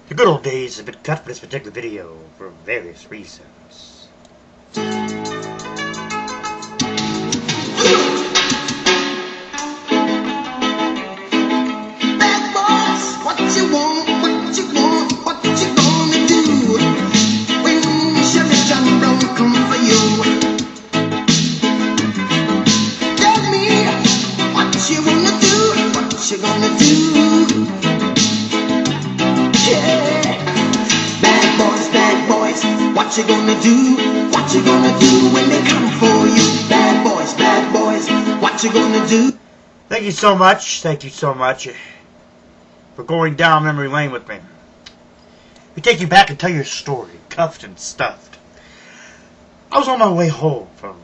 The good old days have been cut for this particular video for various reasons. Bad boys, what you want, what you want, what you gonna do when Chevy John Brown come for you? Tell me what you wanna do, what you gonna do? Yeah, bad boys, what you gonna do? What you gonna do when they come for you? Bad boys, what you gonna do? Thank you so much for going down memory lane with me. We take you back and tell your story, cuffed and stuffed. I was on my way home from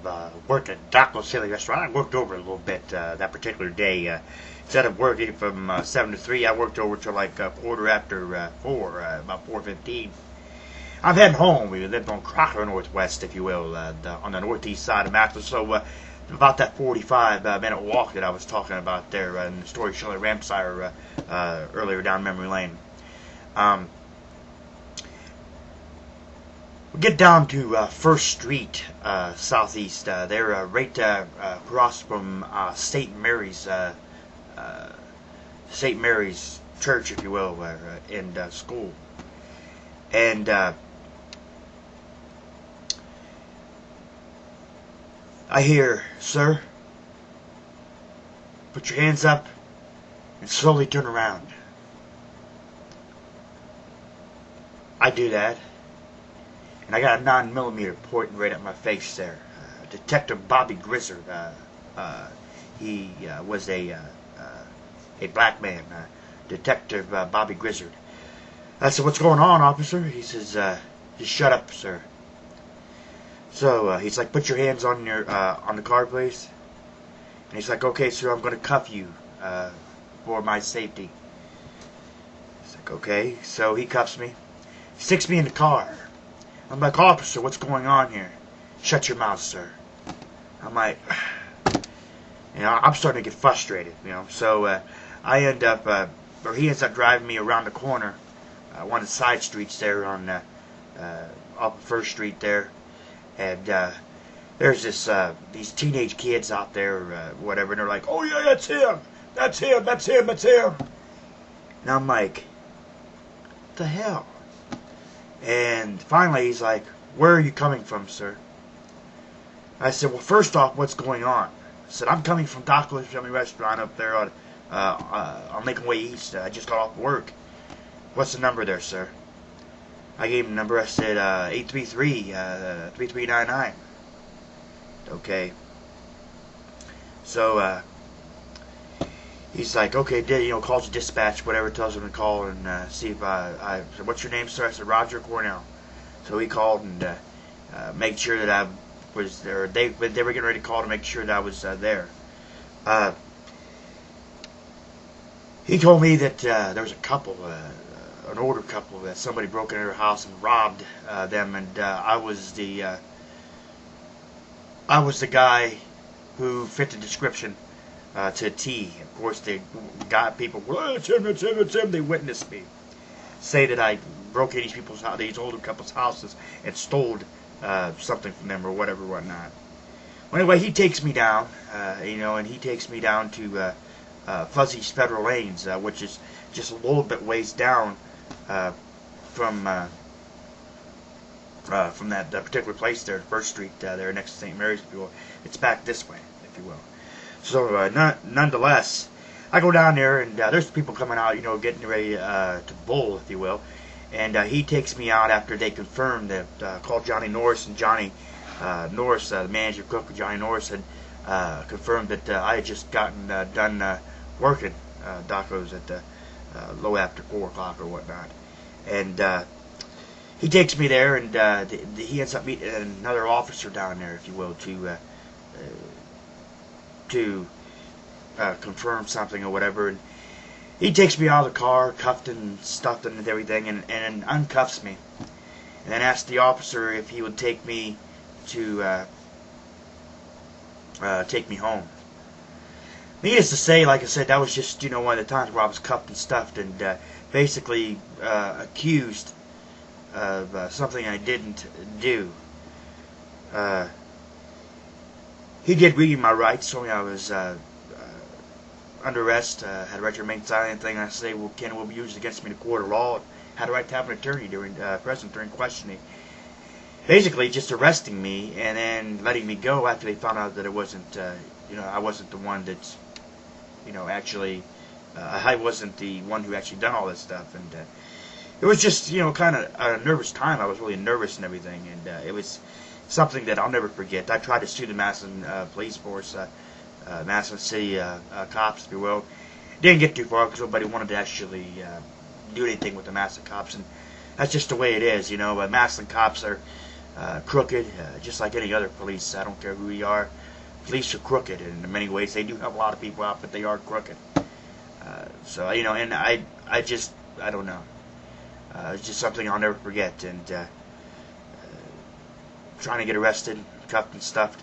work at Doc Silly Restaurant. I worked over a little bit that particular day. Instead of working from 7 to 3, I worked over till like quarter after 4, about 4:15. I'm heading home. We lived on Crocker Northwest, if you will, on the northeast side of Maxwell. So about that 45-minute walk that I was talking about there in the story Shirley Ramsire earlier down memory lane. We get down to First Street southeast. They're right across from St. Mary's Church, if you will, and school. And I hear, "Sir, put your hands up and slowly turn around." I do that, and I got a 9mm pointing right at my face there. Detective Bobby Grizzard. He was a black man. Detective Bobby Grizzard. I said, "What's going on, officer?" He says, "Just shut up, sir." So he's like, "Put your hands on the car, please." And he's like, "Okay, sir, I'm going to cuff you for my safety." He's like, "Okay." So he cuffs me, sticks me in the car. I'm like, "Officer, what's going on here?" "Shut your mouth, sir." I'm like, I'm starting to get frustrated, So I end up, or he ends up driving me around the corner, one of the side streets there on off First Street there. And there's these teenage kids out there, whatever, and they're like, "Oh yeah, that's him, that's him, that's him, that's him." And I'm like, "What the hell?" And finally he's like, "Where are you coming from, sir?" I said, "Well, first off, what's going on?" I said, "I'm coming from Doc Silly Restaurant up there on Lincoln Way East. I just got off work." "What's the number there, sir?" I gave him the number. I said, 833-3399. Okay. So he's like, "Okay," calls the dispatch, whatever, tells him to call and see if I said, "What's your name, sir?" I said, "Roger Cornell." So he called and made sure that I was there. They were getting ready to call to make sure that I was there. He told me that there was a couple, an older couple, that somebody broke into their house and robbed them, and I was the guy who fit the description to a T. Of course, they got people, "Well, it's him, it's him, it's him." They witnessed me say that I broke into these older couples' houses and stole something from them or whatever, whatnot. Well, anyway, he takes me down, and he takes me down to Fuzzy's Federal Lanes, which is just a little bit ways down from that particular place there, First Street, there next to St. Mary's, if you will. It's back this way, if you will. So nonetheless, I go down there, and there's people coming out, getting ready to bowl, if you will. And he takes me out after they confirmed that, called Johnny Norris, and Johnny Norris, the manager cook of Johnny Norris, had confirmed that I had just gotten done working Docos at low after 4 o'clock or whatnot. And he takes me there, and he ends up meeting another officer down there, if you will, to confirm something or whatever. And he takes me out of the car, cuffed and stuffed and everything, and uncuffs me, and then asks the officer if he would take me to take me home. Needless to say, like I said, that was just, one of the times where I was cuffed and stuffed and basically accused of something I didn't do. He did read my rights, told me I was under arrest, had a right to remain silent, thing I say will be used against me in a court of law, had a right to have an attorney during present during questioning. Basically, just arresting me and then letting me go after they found out that it wasn't, I wasn't the one that's, actually, I wasn't the one who actually done all this stuff, and it was just, kind of a nervous time. I was really nervous and everything, and it was something that I'll never forget. I tried to sue the Massillon police force, Massillon City cops, if you will. Didn't get too far because nobody wanted to actually do anything with the Massillon cops, and that's just the way it is, Massillon cops are crooked, just like any other police. I don't care who you are. Police are crooked, and in many ways they do help a lot of people out, but they are crooked. So, and I don't know. It's just something I'll never forget, and trying to get arrested, cuffed and stuffed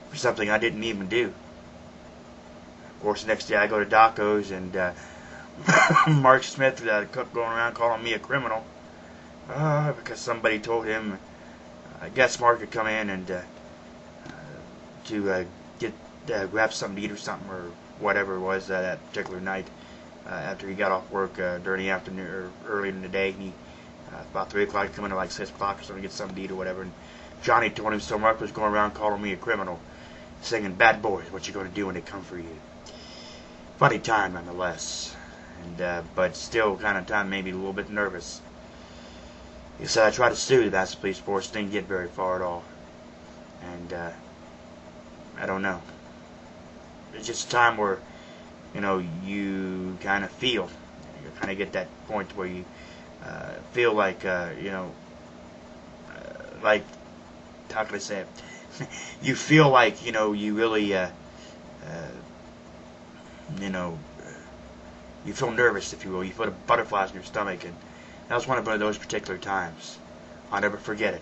for something I didn't even do. Of course, the next day I go to Daco's, and Mark Smith, the cook, going around calling me a criminal because somebody told him, I guess Mark had come in and to grab something to eat or something or whatever it was that particular night after he got off work during the afternoon or early in the day. He about 3 o'clock, come in at like 6 o'clock or something to get something to eat or whatever. And Johnny told him, so Mark was going around calling me a criminal, singing "Bad Boys, what you gonna do when they come for you?" Funny time nonetheless, and but still kind of time maybe a little bit nervous. He said I tried to sue the Massillon Police Force, didn't get very far at all, and I don't know. It's just a time where you kind of feel, you kind of get that point where you feel like like, how can I say it? You feel like you really you feel nervous, if you will. You feel the butterflies in your stomach, and that was one of those particular times. I'll never forget it.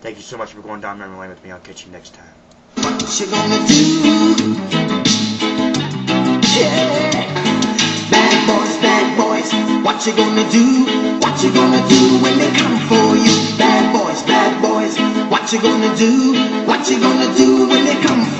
Thank you so much for going down memory lane with me. I'll catch you next time. What you gonna do? Yeah. Bad boys, what you gonna do? What you gonna do when they come for you? Bad boys, what you gonna do? What you gonna do when they come for you?